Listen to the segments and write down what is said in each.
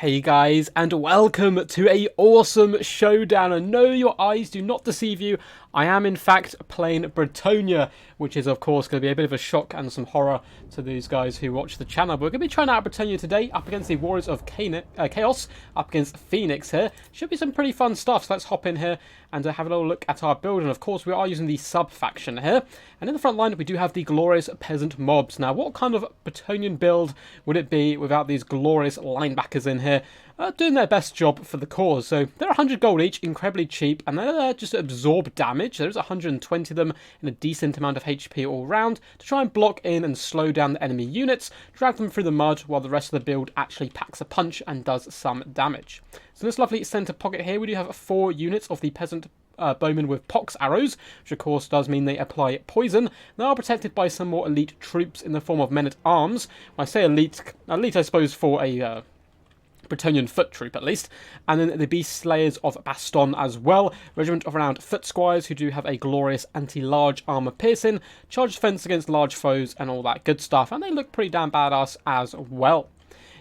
Hey guys, and welcome to a awesome showdown. And no, your eyes do not deceive you. I am in fact playing Bretonnia, which is of course going to be a bit of a shock and some horror to these guys who watch the channel. But we're going to be trying out Bretonnia today, up against the Warriors of Chaos, up against Phoenix here. Should be some pretty fun stuff, so let's hop in here and have a little look at our build. And of course we are using the sub-faction here. And in the front line we do have the glorious peasant mobs. Now what kind of Bretonian build would it be without these glorious linebackers in here? Doing their best job for the cause. So they're 100 gold each, incredibly cheap, and they're there just to absorb damage. There's 120 of them and a decent amount of HP all round to try and block in and slow down the enemy units, drag them through the mud while the rest of the build actually packs a punch and does some damage. So in this lovely centre pocket here we do have 4 units of the peasant bowmen with pox arrows, which of course does mean they apply poison. They are protected by some more elite troops in the form of men-at-arms. When I say elite I suppose for a Bretonnian foot troop at least, and then the Beast Slayers of Baston as well, regiment of renowned foot squires who do have a glorious anti-large armor piercing, charge defense against large foes and all that good stuff, and they look pretty damn badass as well.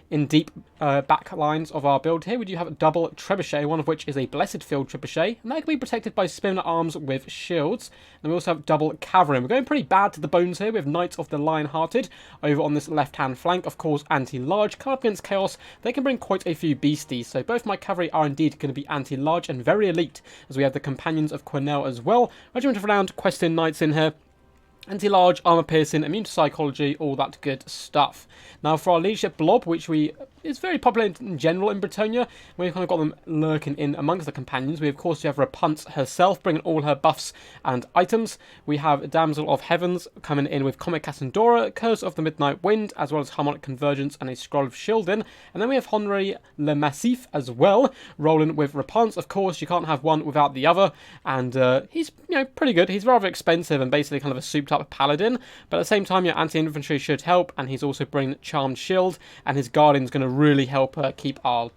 In deep back lines of our build here, we do have a double trebuchet, one of which is a blessed field trebuchet, and that can be protected by spearmen at arms with shields. And we also have double cavalry. We're going pretty bad to the bones here. We have Knights of the Lion-Hearted over on this left-hand flank, of course, anti-large. Come up against Chaos, they can bring quite a few beasties. So both my cavalry are indeed going to be anti-large and very elite, as we have the Companions of Cornell as well. Regiment of renowned questing knights in here. Anti-large, armor piercing, immune to psychology, all that good stuff. Now for our leadership blob, which is very popular in general in Bretonnia, we've kind of got them lurking in amongst the companions. We of course have Repanse herself, bringing all her buffs and items. We have Damsel of Heavens coming in with Comic Cassandra, Curse of the Midnight Wind, as well as Harmonic Convergence and a Scroll of Shielding. And then we have Henri Le Massif as well, rolling with Repanse. Of course, you can't have one without the other, and he's pretty good. He's rather expensive and basically kind of a souped up paladin, but at the same time your anti-infantry should help, and he's also bringing Charmed Shield, and his Guardian's going to really help keep our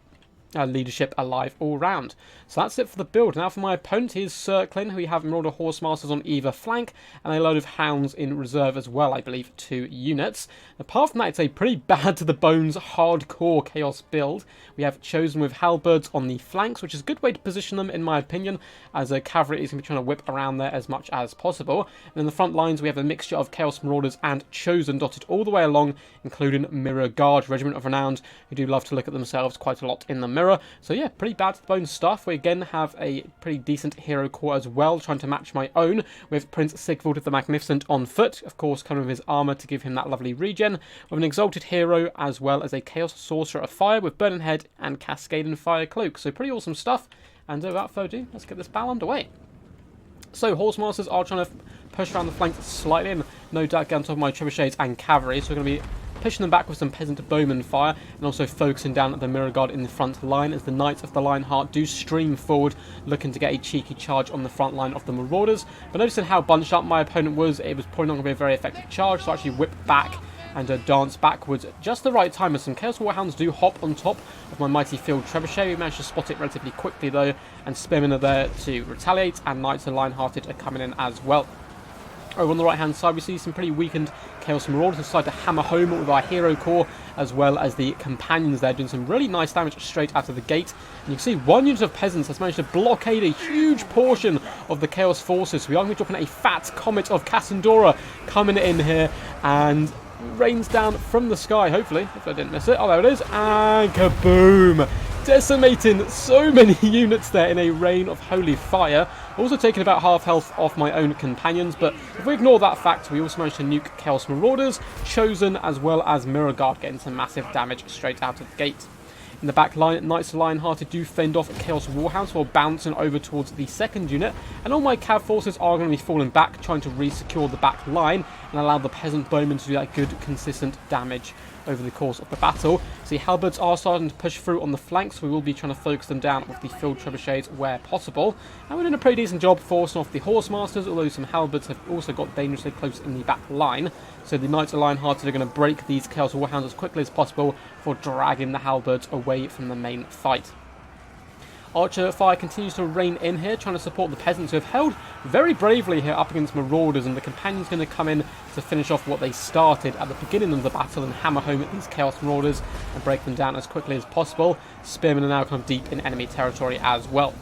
leadership alive all round. So that's it for the build. Now for my opponent, he is circling. We have Marauder Horsemasters on either flank and a load of hounds in reserve as well, I believe 2 units. Apart from that, it's a pretty bad to the bones hardcore chaos build. We have Chosen with halberds on the flanks, which is a good way to position them in my opinion, as a cavalry is going to be trying to whip around there as much as possible. And in the front lines we have a mixture of Chaos Marauders and Chosen dotted all the way along, including Mirror Guard, Regiment of Renowned, who do love to look at themselves quite a lot in the mirror. So yeah, pretty bad to the bone stuff. We again have a pretty decent hero core as well, trying to match my own, with Prince Sigvald the Magnificent on foot, of course coming with his armour to give him that lovely regen, with an exalted hero as well as a Chaos Sorcerer of Fire with Burning Head and Cascading Fire Cloak. So pretty awesome stuff, and without further ado, let's get this battle underway. So Horsemasters are trying to push around the flanks slightly, and no doubt get on top of my trebuchets and cavalry, so we're going to be pushing them back with some peasant bowman fire, and also focusing down at the Mirror Guard in the front line as the Knights of the Lionheart do stream forward, looking to get a cheeky charge on the front line of the Marauders. But noticing how bunched up my opponent was, it was probably not going to be a very effective charge, so I actually whip back and dance backwards at just the right time, as some Chaos Warhounds do hop on top of my mighty field trebuchet. We managed to spot it relatively quickly though, and Spearmen are there to retaliate, and Knights of the Lionhearted are coming in as well. Over on the right hand side we see some pretty weakened Chaos Marauders who decide to hammer home with our hero core, as well as the companions there doing some really nice damage straight out of the gate. And you can see one unit of peasants has managed to blockade a huge portion of the Chaos forces. So we are going to be dropping a fat Comet of Cassandra coming in here, and rains down from the sky, hopefully, if I didn't miss it. Oh, there it is, and kaboom! Decimating so many units there in a rain of holy fire. Also taking about half health off my own companions, but if we ignore that fact, we also managed to nuke Chaos Marauders, Chosen, as well as Mirror Guard, getting some massive damage straight out of the gate. In the back line, Knights of the Lionhearted do fend off Chaos Warhounds while bouncing over towards the second unit, and all my cav forces are going to be falling back, trying to re-secure the back line and allow the peasant bowmen to do that good, consistent damage over the course of the battle. See, halberds are starting to push through on the flanks, so we will be trying to focus them down with the field trebuchets where possible. And we're doing a pretty decent job forcing off the Horsemasters, although some halberds have also got dangerously close in the back line. So the Knights of the Lionhearted are going to break these Chaos Warhounds as quickly as possible for dragging the halberds away from the main fight. Archer fire continues to rain in here, trying to support the peasants who have held very bravely here up against marauders, and the companions going to come in to finish off what they started at the beginning of the battle and hammer home at these chaos marauders and break them down as quickly as possible. Spearmen are now kind of deep in enemy territory as well.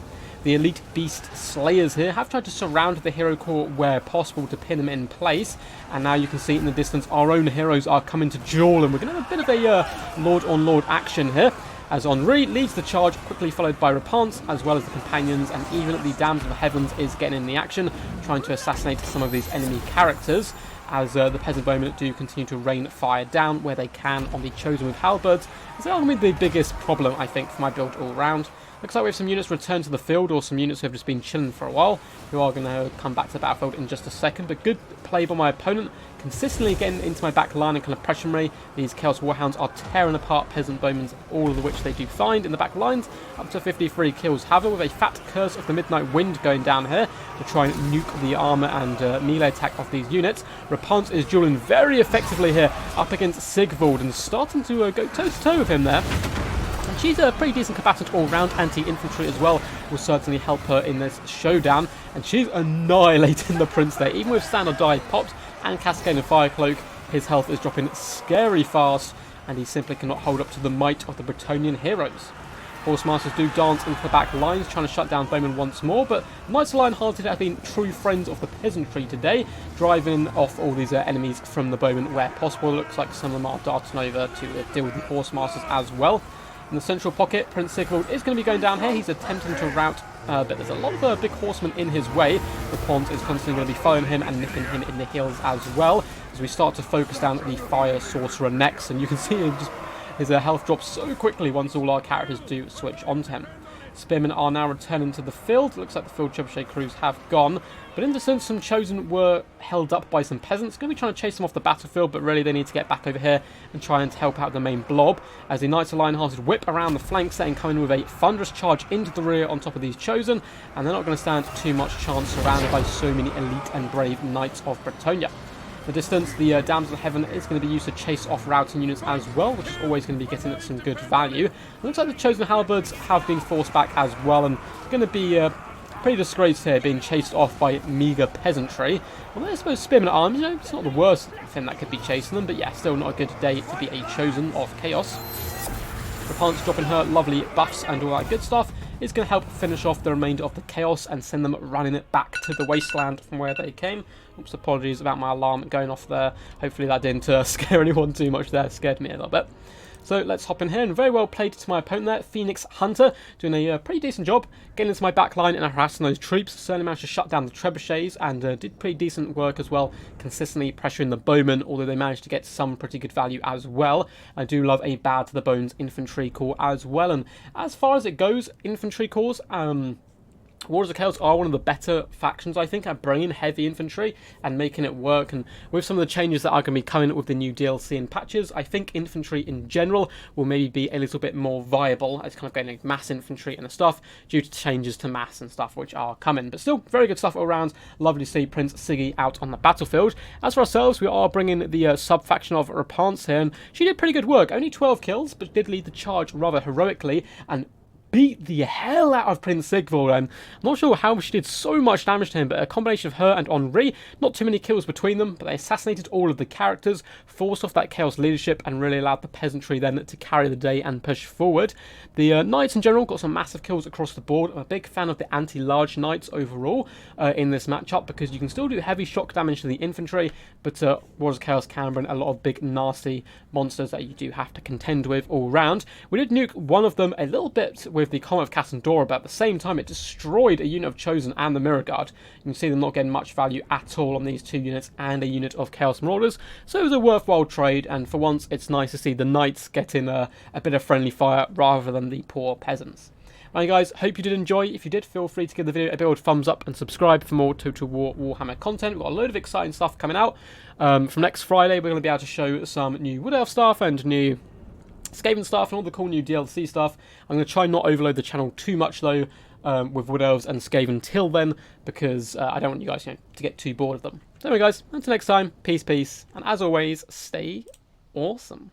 The elite beast slayers here have tried to surround the hero core where possible to pin them in place, and now you can see in the distance our own heroes are coming to duel, and we're going to have a bit of a lord on lord action here, as Henri leads the charge, quickly followed by Repanse, as well as the companions, and even the Damsel of the Heavens is getting in the action, trying to assassinate some of these enemy characters, as the peasant bowmen do continue to rain fire down where they can on the Chosen with halberds. They are going to be the biggest problem, I think, for my build all round. Looks like we have some units return to the field, or some units who have just been chilling for a while, who are going to come back to the battlefield in just a second. But good play by my opponent, consistently getting into my back line and kind of pressuring me. These Chaos Warhounds are tearing apart peasant bowmen, all of which they do find in the back lines. Up to 53 kills. However, with a fat Curse of the Midnight Wind going down here to try and nuke the armor and melee attack of these units, Repanse is dueling very effectively here up against Sigvald and starting to go toe-to-toe with him there. And she's a pretty decent combatant all-round. Anti-infantry as well will certainly help her in this showdown. And she's annihilating the prince there. Even with standard dive pops and Cascade and Fire Cloak, his health is dropping scary fast, and he simply cannot hold up to the might of the Bretonnian heroes. Horsemasters do dance into the back lines, trying to shut down bowmen once more, but Knights of Lion-Hearted have been true friends of the peasantry today, driving off all these enemies from the bowmen where possible. It looks like some of them are darting over to deal with the Horsemasters as well. In the central pocket, Prince Sigvald is going to be going down here. He's attempting to rout, but there's a lot of big horsemen in his way. Repanse is constantly going to be following him and nipping him in the heels as well, as we start to focus down the Fire Sorcerer next, and you can see him just, his health drops so quickly once all our characters do switch onto him. Spearmen are now returning to the field. Looks like the field trebuchet crews have gone, but in distance some Chosen were held up by some peasants. Going to be trying to chase them off the battlefield, but really they need to get back over here and try and help out the main blob, as the Knights of Lion-Hearted whip around the flank set and come in with a thunderous charge into the rear on top of these Chosen, and they're not going to stand too much chance surrounded by so many elite and brave Knights of Bretonnia. The distance, the Damsel of Heaven is going to be used to chase off routing units as well, which is always going to be getting some good value. It looks like the Chosen Halberds have been forced back as well, and going to be pretty disgraced here, being chased off by meagre peasantry. Well, I suppose Spearmen at Arms, you know, it's not the worst thing that could be chasing them, but yeah, still not a good day to be a Chosen of Chaos. Repanse dropping her lovely buffs and all that good stuff is going to help finish off the remainder of the Chaos and send them running it back to the wasteland from where they came. Oops, apologies about my alarm going off there. Hopefully that didn't scare anyone too much there. It scared me a little bit. So let's hop in here, and very well played to my opponent there, Phoenix Hunter, doing a pretty decent job getting into my back line and harassing those troops. Certainly managed to shut down the trebuchets and did pretty decent work as well, consistently pressuring the bowmen, although they managed to get some pretty good value as well. I do love a bad to the bones infantry corps as well, and as far as it goes, infantry corps, Warriors of Chaos are one of the better factions, I think, at bringing heavy infantry and making it work. And with some of the changes that are going to be coming with the new DLC and patches, I think infantry in general will maybe be a little bit more viable as kind of going like mass infantry and stuff due to changes to mass and stuff which are coming. But still, very good stuff all around. Lovely to see Prince Siggy out on the battlefield. As for ourselves, we are bringing the sub-faction of Repanse here, and she did pretty good work. Only 12 kills, but did lead the charge rather heroically and beat the hell out of Prince Sigvald. I'm not sure how she did so much damage to him, but a combination of her and Henri, not too many kills between them, but they assassinated all of the characters, forced off that Chaos leadership, and really allowed the peasantry then to carry the day and push forward. The Knights in general got some massive kills across the board. I'm a big fan of the anti-large Knights overall in this matchup, because you can still do heavy shock damage to the infantry, but Warriors of Chaos can bring a lot of big nasty monsters that you do have to contend with all round. We did nuke one of them a little bit with the Comet of Cassandora, but at the same time it destroyed a unit of Chosen and the Mirror Guard. You can see them not getting much value at all on these two units and a unit of Chaos Marauders, so it was a worthwhile trade, and for once it's nice to see the Knights getting a bit of friendly fire rather than the poor peasants. Right guys, hope you did enjoy. If you did, feel free to give the video a big old thumbs up and subscribe for more Total War Warhammer content. We've got a load of exciting stuff coming out. From next Friday we're going to be able to show some new Wood Elf stuff and new Skaven stuff and all the cool new DLC stuff. I'm going to try not overload the channel too much though with Wood Elves and Skaven till then, because I don't want you guys to get too bored of them. So anyway guys, until next time, peace, and as always, stay awesome.